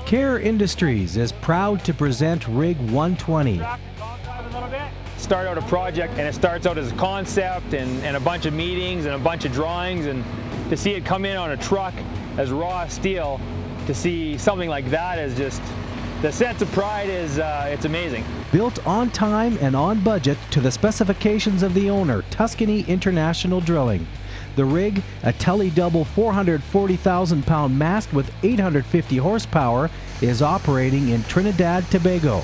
Care Industries is proud to present Rig 120. Start out a project and it starts out as a concept and a bunch of meetings and a bunch of drawings, and to see it come in on a truck as raw steel, to see something like that is just, the sense of pride is, it's amazing. Built on time and on budget to the specifications of the owner, Tuscany International Drilling. The rig, a tele-double 440,000-pound mast with 850 horsepower, is operating in Trinidad, Tobago.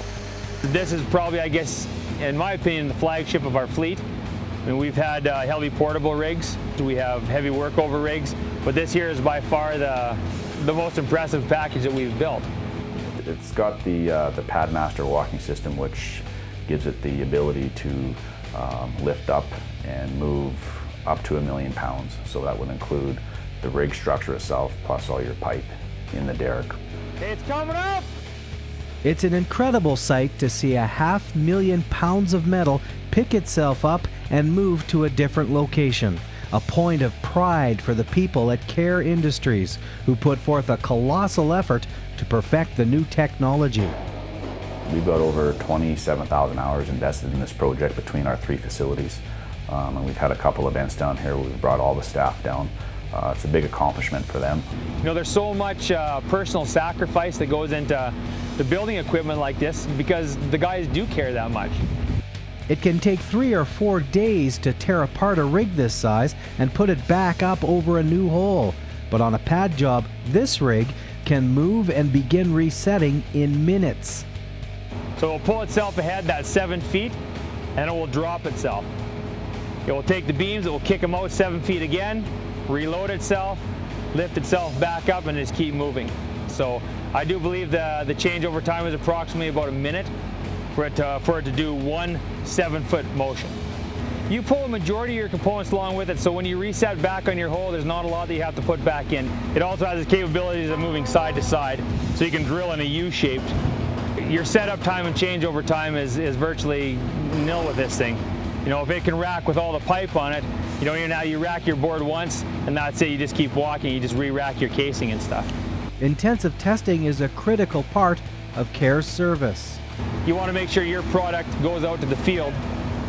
This is probably, I guess, in my opinion, the flagship of our fleet. I mean, we've had heavy portable rigs, we have heavy workover rigs, but this here is by far the most impressive package that we've built. It's got the Padmaster walking system, which gives it the ability to lift up and move up to 1 million pounds. So that would include the rig structure itself, plus all your pipe in the derrick. It's coming up! It's an incredible sight to see 500,000 pounds of metal pick itself up and move to a different location. A point of pride for the people at Care Industries, who put forth a colossal effort to perfect the new technology. We've got over 27,000 hours invested in this project between our 3 facilities. And we've had a couple events down here where we've brought all the staff down. It's a big accomplishment for them. You know, there's so much personal sacrifice that goes into the building equipment like this because the guys do care that much. It can take 3 or 4 days to tear apart a rig this size and put it back up over a new hole. But on a pad job, this rig can move and begin resetting in minutes. So it will pull itself ahead that 7 feet and it will drop itself. It will take the beams, it will kick them out 7 feet again, reload itself, lift itself back up, and just keep moving. So I do believe the changeover time is approximately about a minute for it to do one 7-foot motion. You pull a majority of your components along with it, so when you reset back on your hole, there's not a lot that you have to put back in. It also has the capabilities of moving side to side, so you can drill in a U-shaped. Your setup time and changeover time is virtually nil with this thing. You know, if it can rack with all the pipe on it, you know, now you rack your board once and that's it, you just keep walking, you just re-rack your casing and stuff. Intensive testing is a critical part of Care's service. You want to make sure your product goes out to the field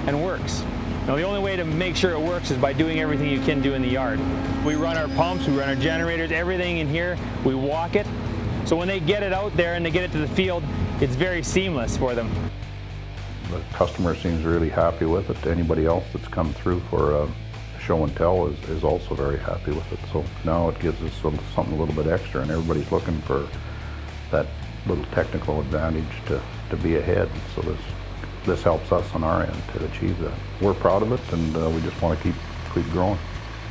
and works. Now, the only way to make sure it works is by doing everything you can do in the yard. We run our pumps, we run our generators, everything in here, we walk it. So when they get it out there and they get it to the field, it's very seamless for them. The customer seems really happy with it. Anybody else that's come through for a show and tell is also very happy with it. So now it gives us something a little bit extra, and everybody's looking for that little technical advantage to be ahead. So this helps us on our end to achieve that. We're proud of it, and we just want to keep growing.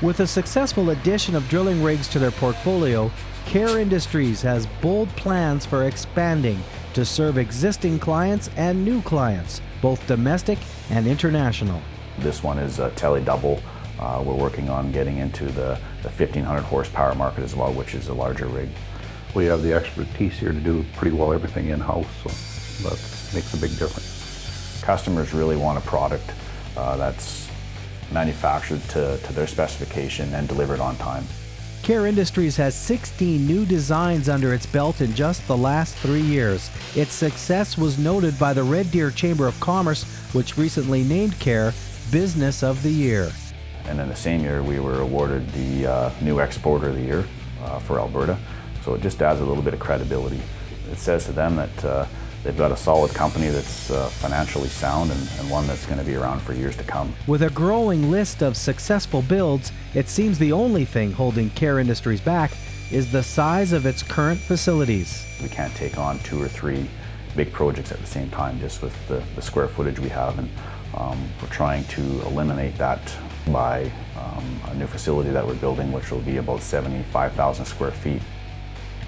With a successful addition of drilling rigs to their portfolio, Care Industries has bold plans for expanding to serve existing clients and new clients, both domestic and international. This one is a tele-double. We're working on getting into the 1,500 horsepower market as well, which is a larger rig. We have the expertise here to do pretty well everything in-house, so that makes a big difference. Customers really want a product that's manufactured to their specification and delivered on time. Care Industries has 16 new designs under its belt in just the last 3 years. Its success was noted by the Red Deer Chamber of Commerce, which recently named Care Business of the Year. And in the same year, we were awarded the new Exporter of the Year for Alberta. So it just adds a little bit of credibility. It says to them that they've got a solid company that's financially sound and one that's going to be around for years to come. With a growing list of successful builds, it seems the only thing holding Care Industries back is the size of its current facilities. We can't take on 2 or 3 big projects at the same time just with the square footage we have, and we're trying to eliminate that by a new facility that we're building, which will be about 75,000 square feet.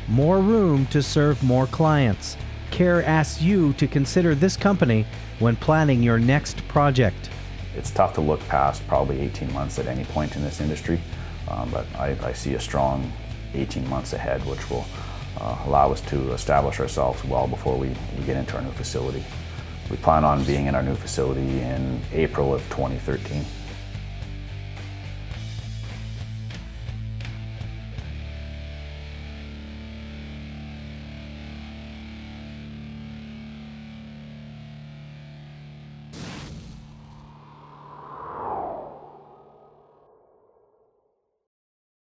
More room to serve more clients. Care asks you to consider this company when planning your next project. It's tough to look past probably 18 months at any point in this industry, but I see a strong 18 months ahead, which will allow us to establish ourselves well before we get into our new facility. We plan on being in our new facility in April of 2013.